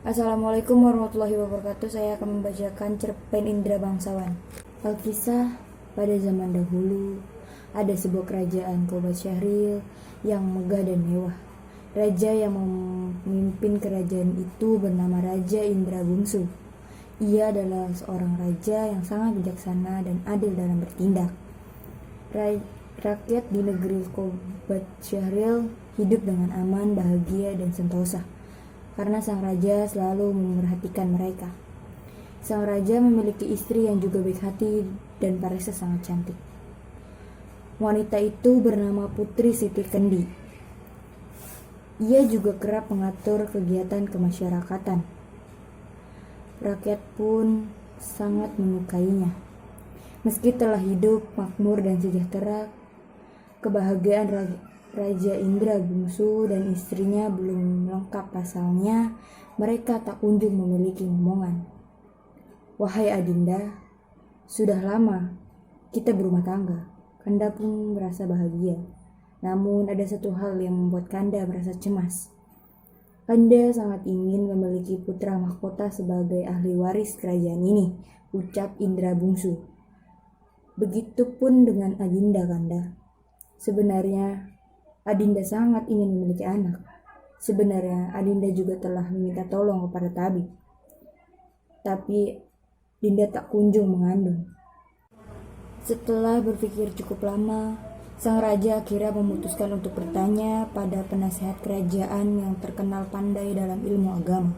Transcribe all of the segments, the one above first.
Assalamualaikum warahmatullahi wabarakatuh. Saya akan membacakan cerpen Indra Bangsawan. Alkisah, pada zaman dahulu ada sebuah kerajaan Qobat Syahril yang megah dan mewah. Raja yang memimpin kerajaan itu bernama Raja Indra Bungsu. Ia adalah seorang raja yang sangat bijaksana dan adil dalam bertindak. Rakyat di negeri Qobat Syahril hidup dengan aman, bahagia, dan sentosa karena sang raja selalu memperhatikan mereka. Sang raja memiliki istri yang juga baik hati dan parasnya sangat cantik. Wanita itu bernama Putri Siti Kendi. Ia juga kerap mengatur kegiatan kemasyarakatan. Rakyat pun sangat menyukainya. Meski telah hidup makmur dan sejahtera, kebahagiaan Raja Indra Bungsu dan istrinya belum lengkap, pasalnya mereka tak kunjung memiliki momongan. Wahai Adinda, sudah lama kita berumah tangga. Kanda pun merasa bahagia. Namun ada satu hal yang membuat Kanda merasa cemas. Kanda sangat ingin memiliki putra mahkota sebagai ahli waris kerajaan ini, ucap Indra Bungsu. Begitupun dengan Adinda, Kanda. Sebenarnya Adinda sangat ingin memiliki anak. Sebenarnya Adinda juga telah meminta tolong kepada tabib. Tapi Dinda tak kunjung mengandung. Setelah berpikir cukup lama, sang raja akhirnya memutuskan untuk bertanya pada penasehat kerajaan yang terkenal pandai dalam ilmu agama.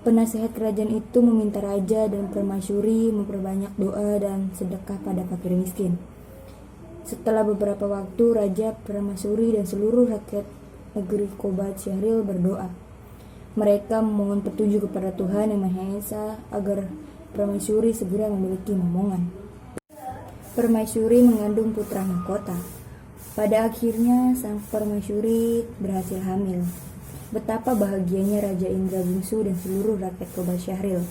Penasehat kerajaan itu meminta raja dan permaisuri memperbanyak doa dan sedekah pada fakir miskin. Setelah beberapa waktu, raja, permaisuri, dan seluruh rakyat negeri Qobat Syahril berdoa. Mereka memohon petunjuk kepada Tuhan Yang Maha Esa agar permaisuri segera memiliki momongan. Permaisuri mengandung putra mahkota. Pada akhirnya sang permaisuri berhasil hamil. Betapa bahagianya Raja Indra Bungsu dan seluruh rakyat Qobat Syahril.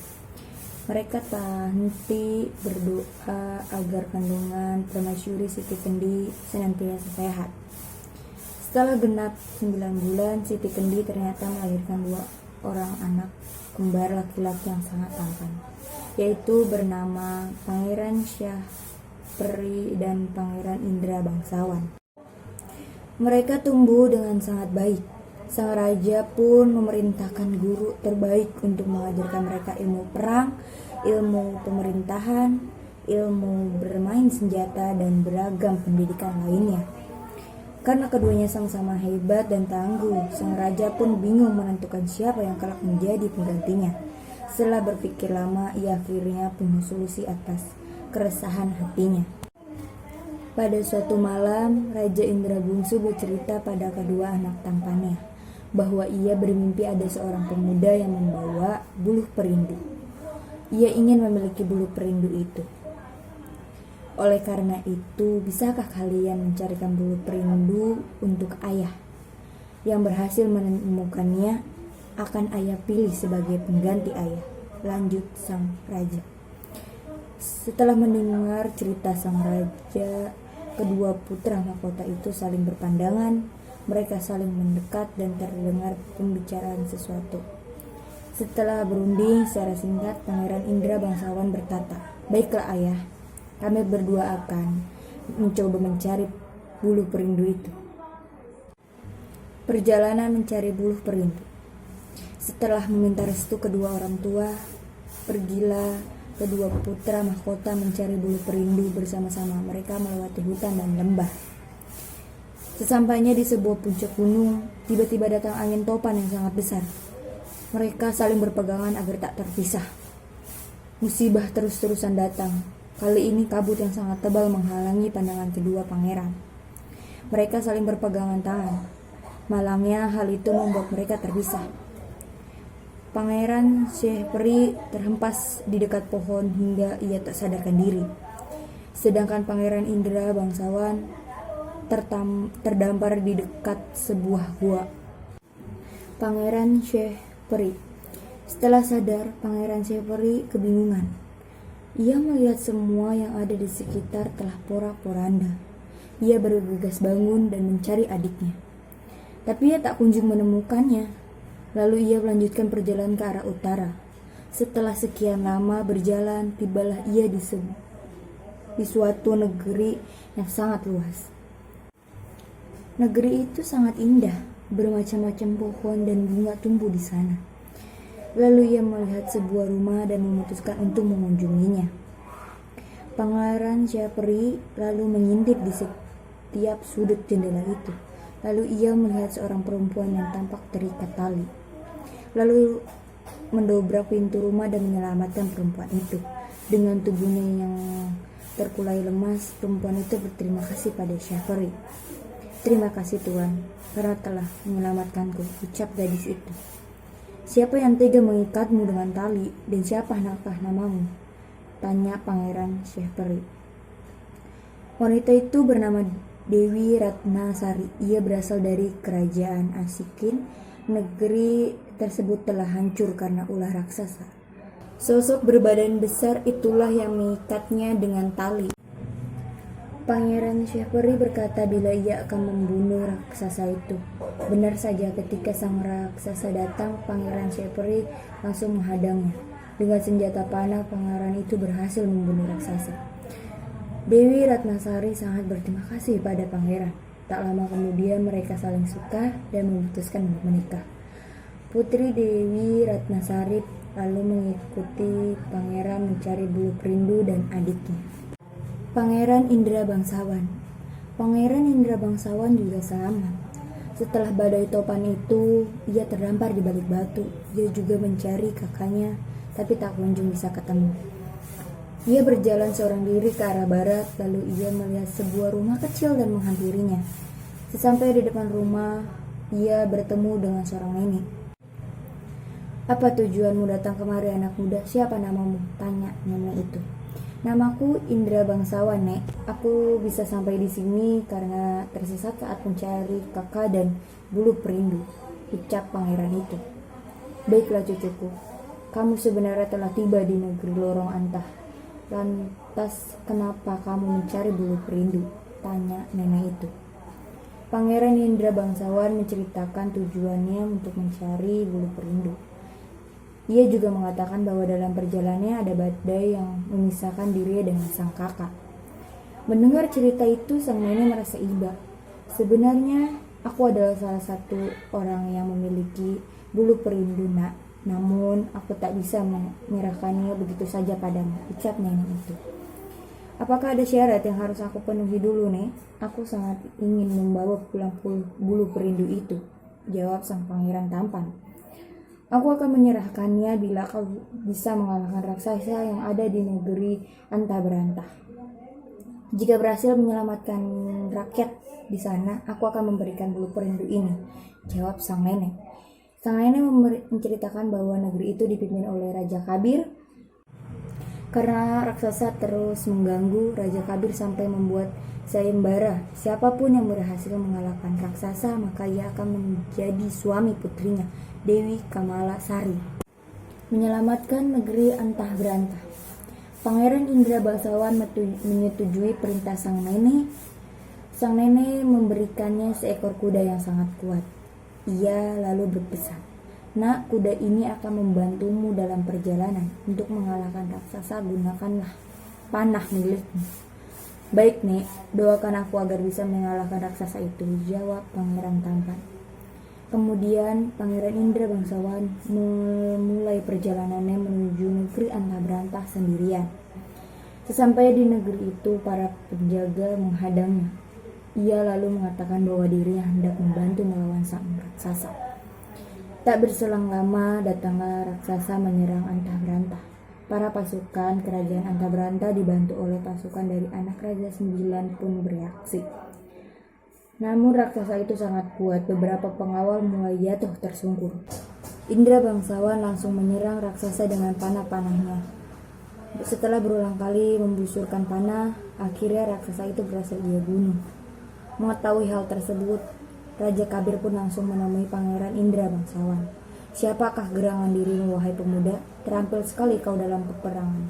Mereka tak henti berdoa agar kandungan permaisuri Siti Kendi senantiasa sehat. Setelah genap 9 bulan, Siti Kendi ternyata melahirkan 2 orang anak kembar laki-laki yang sangat tampan, yaitu bernama Pangeran Syahperi dan Pangeran Indra Bangsawan. Mereka tumbuh dengan sangat baik. Sang raja pun memerintahkan guru terbaik untuk mengajarkan mereka ilmu perang, ilmu pemerintahan, ilmu bermain senjata, dan beragam pendidikan lainnya. Karena keduanya sama-sama hebat dan tangguh, sang raja pun bingung menentukan siapa yang kelak menjadi penggantinya. Setelah berpikir lama, ia akhirnya punya solusi atas keresahan hatinya. Pada suatu malam, Raja Indra Bungsu bercerita pada kedua anak tampannya bahwa ia bermimpi ada seorang pemuda yang membawa buluh perindu. Ia ingin memiliki buluh perindu itu. Oleh karena itu, bisakah kalian mencarikan buluh perindu untuk ayah? Yang berhasil menemukannya akan ayah pilih sebagai pengganti ayah, lanjut sang raja. Setelah mendengar cerita sang raja, kedua putra mahkota itu saling berpandangan. Mereka saling mendekat dan terdengar pembicaraan sesuatu. Setelah berunding secara singkat, Pangeran Indra Bangsawan berkata, "Baiklah ayah, kami berdua akan mencoba mencari buluh perindu itu." Perjalanan mencari buluh perindu. Setelah meminta restu kedua orang tua, pergilah kedua putra mahkota mencari buluh perindu bersama-sama. Mereka melewati hutan dan lembah. Sesampainya di sebuah puncak gunung, tiba-tiba datang angin topan yang sangat besar. Mereka saling berpegangan agar tak terpisah. Musibah terus-terusan datang. Kali ini kabut yang sangat tebal menghalangi pandangan kedua pangeran. Mereka saling berpegangan tangan. Malangnya hal itu membuat mereka terpisah. Pangeran Syahperi terhempas di dekat pohon hingga ia tak sadarkan diri. Sedangkan Pangeran Indra Bangsawan terdampar di dekat sebuah gua. Pangeran Syahperi. Setelah sadar, Pangeran Syahperi kebingungan. Ia melihat semua yang ada di sekitar telah porak-poranda. Ia bergegas bangun dan mencari adiknya. Tapi ia tak kunjung menemukannya. Lalu ia melanjutkan perjalanan ke arah utara. Setelah sekian lama berjalan, tibalah ia di suatu negeri yang sangat luas. Negeri itu sangat indah, bermacam-macam pohon dan bunga tumbuh di sana. Lalu ia melihat sebuah rumah dan memutuskan untuk mengunjunginya. Pangeran Syafri lalu mengintip di setiap sudut jendela itu. Lalu ia melihat seorang perempuan yang tampak terikat tali. Lalu mendobrak pintu rumah dan menyelamatkan perempuan itu. Dengan tubuhnya yang terkulai lemas, perempuan itu berterima kasih pada Syafri. "Terima kasih Tuan, karena telah menyelamatkanku," ucap gadis itu. "Siapa yang tega mengikatmu dengan tali, dan siapakah namamu?" tanya Pangeran Syafri. Wanita itu bernama Dewi Ratnasari. Ia berasal dari kerajaan Asikin. Negeri tersebut telah hancur karena ulah raksasa. Sosok berbadan besar itulah yang mengikatnya dengan tali. Pangeran Syafri berkata bila ia akan membunuh raksasa itu. Benar saja, ketika sang raksasa datang, Pangeran Syafri langsung menghadangnya. Dengan senjata panah, pangeran itu berhasil membunuh raksasa. Dewi Ratnasari sangat berterima kasih pada pangeran. Tak lama kemudian mereka saling suka dan memutuskan untuk menikah. Putri Dewi Ratnasari lalu mengikuti pangeran mencari bulu perindu dan adiknya, Pangeran Indra Bangsawan. Pangeran Indra Bangsawan juga sama. Setelah badai topan itu, ia terdampar di balik batu. Ia juga mencari kakaknya, tapi tak kunjung bisa ketemu. Ia berjalan seorang diri ke arah barat, lalu ia melihat sebuah rumah kecil dan menghampirinya. Sesampai di depan rumah, ia bertemu dengan seorang nenek. "Apa tujuanmu datang kemari, anak muda? Siapa namamu?" tanya nenek itu. "Namaku Indra Bangsawan, Nek. Aku bisa sampai di sini karena tersesat saat mencari kakak dan bulu perindu," ucap pangeran itu. "Baiklah cucuku, kamu sebenarnya telah tiba di negeri Lorong Antah. Lantas kenapa kamu mencari bulu perindu?" tanya nenek itu. Pangeran Indra Bangsawan menceritakan tujuannya untuk mencari bulu perindu. Ia juga mengatakan bahwa dalam perjalanannya ada badai yang memisahkan dirinya dengan sang kakak. Mendengar cerita itu, sang nenek merasa iba. "Sebenarnya aku adalah salah satu orang yang memiliki bulu perindu, Nak. Namun aku tak bisa menyerahkannya begitu saja padamu," ucap nenek itu. "Apakah ada syarat yang harus aku penuhi dulu, Nek? Aku sangat ingin membawa pulang bulu perindu itu," jawab sang pangeran tampan. "Aku akan menyerahkannya bila kau bisa mengalahkan raksasa yang ada di negeri Antah Berantah. Jika berhasil menyelamatkan rakyat di sana, aku akan memberikan bulu perindu ini," jawab sang nenek. Sang nenek menceritakan bahwa negeri itu dipimpin oleh Raja Kabir. Karena raksasa terus mengganggu, Raja Kabir sampai membuat sayembara. Siapapun yang berhasil mengalahkan raksasa, maka ia akan menjadi suami putrinya, Dewi Kamala Sari, menyelamatkan negeri Antah Berantah. Pangeran Indra Bangsawan menyetujui perintah sang nenek. Sang nenek memberikannya seekor kuda yang sangat kuat. Ia lalu berpesan, "Nak, kuda ini akan membantumu dalam perjalanan. Untuk mengalahkan raksasa, gunakanlah panah milikmu." "Baik, Nek, doakan aku agar bisa mengalahkan raksasa itu," jawab pangeran tampan. Kemudian Pangeran Indra Bangsawan memulai perjalanannya menuju negeri Antah Berantah sendirian. Sesampai di negeri itu, para penjaga menghadangnya. Ia lalu mengatakan bahwa dirinya hendak membantu melawan sang raksasa. Tak berselang lama, datanglah raksasa menyerang Antah Berantah. Para pasukan kerajaan Antah Berantah dibantu oleh pasukan dari anak Raja 9 pun bereaksi. Namun raksasa itu sangat kuat. Beberapa pengawal mulai jatuh tersungkur. Indra Bangsawan langsung menyerang raksasa dengan panah-panahnya. Setelah berulang kali membusurkan panah, akhirnya raksasa itu berhasil ia bunuh. Mengetahui hal tersebut, Raja Kabir pun langsung menemui Pangeran Indra Bangsawan. "Siapakah gerangan dirimu, wahai pemuda? Terampil sekali kau dalam peperangan.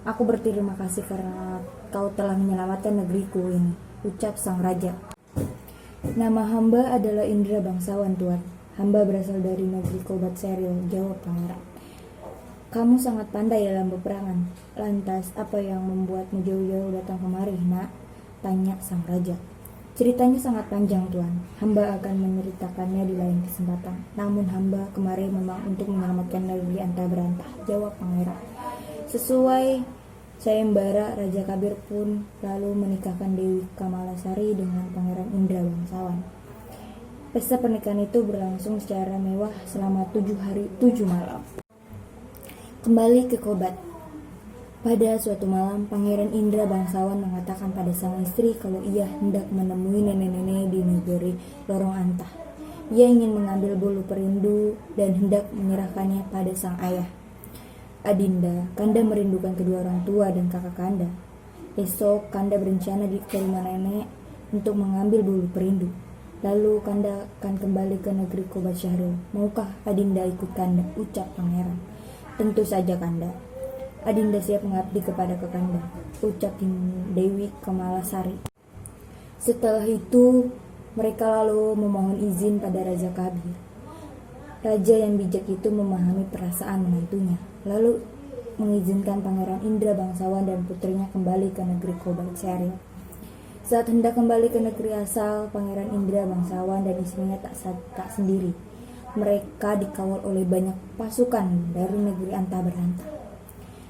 Aku berterima kasih karena kau telah menyelamatkan negeriku ini," ucap sang raja. "Nama hamba adalah Indra Bangsawan, Tuan. Hamba berasal dari negeri Kobat Seril, jawab pangeran. Kamu sangat pandai dalam peperangan. Lantas, apa yang membuatmu jauh-jauh datang kemari, nak? Tanya sang raja. Ceritanya sangat panjang, Tuan. Hamba akan menceritakannya di lain kesempatan. Namun hamba kemari memang untuk menyelamatkan negeri Anta Berantah, jawab pangeran. Sesuai sayembara, Raja Kabir pun lalu menikahkan Dewi Kamalasari dengan Pangeran Indra Bangsawan. Pesta pernikahan itu berlangsung secara mewah selama 7 hari 7 malam. Kembali ke Kobat. Pada suatu malam, Pangeran Indra Bangsawan mengatakan pada sang istri kalau ia hendak menemui nenek-nenek di negeri Lorong Antah. Ia ingin mengambil bulu perindu dan hendak menyerahkannya pada sang ayah. Adinda, Kanda merindukan kedua orang tua dan kakak Kanda. Esok, Kanda berencana ke rumah nenek untuk mengambil bulu perindu. Lalu Kanda akan kembali ke negeri Kobat Syahril. Maukah Adinda ikut Kanda? Ucap pangeran. Tentu saja, Kanda. Adinda siap mengabdi kepada Kakanda, ucap Dewi Kamalasari. Setelah itu, mereka lalu memohon izin pada Raja Kabir. Raja yang bijak itu memahami perasaan menantunya, lalu mengizinkan Pangeran Indra Bangsawan dan putrinya kembali ke negeri Kobat Syahril. Saat hendak kembali ke negeri asal, Pangeran Indra Bangsawan dan istrinya tak sendiri. Mereka dikawal oleh banyak pasukan dari negeri Anta Berantah.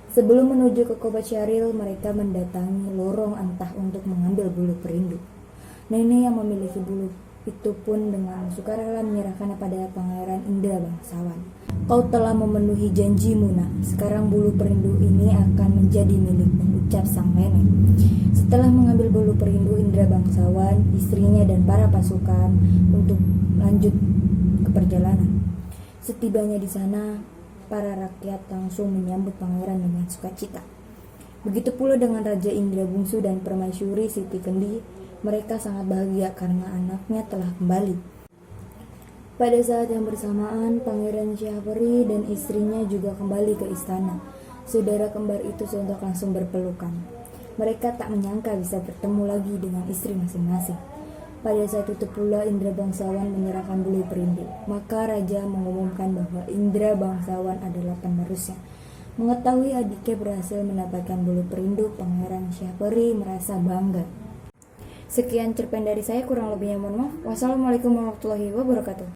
Sebelum menuju ke Kobat Syahril, mereka mendatangi lorong Antah untuk mengambil bulu perindu. Nenek yang memiliki bulu itu pun dengan sukarela menyerahkannya pada Pangeran Indra Bangsawan. Kau telah memenuhi janjimu, nak. Sekarang bulu perindu ini akan menjadi milikmu, ucap sang nenek. Setelah mengambil bulu perindu, Indra Bangsawan, istrinya dan para pasukan untuk lanjut ke perjalanan. Setibanya di sana, para rakyat langsung menyambut pangeran dengan sukacita. Begitu pula dengan Raja Indra Bungsu dan Permaisuri Siti Kendi. Mereka sangat bahagia karena anaknya telah kembali. Pada saat yang bersamaan, Pangeran Syahperi dan istrinya juga kembali ke istana. Saudara kembar itu sontak langsung berpelukan. Mereka tak menyangka bisa bertemu lagi dengan istri masing-masing. Pada saat itu pula Indra Bangsawan menyerahkan bulu perindu. Maka Raja mengumumkan bahwa Indra Bangsawan adalah penerusnya. Mengetahui adiknya berhasil mendapatkan bulu perindu, Pangeran Syahperi merasa bangga. Sekian cerpen dari saya, kurang lebihnya mohon maaf. Wassalamualaikum warahmatullahi wabarakatuh.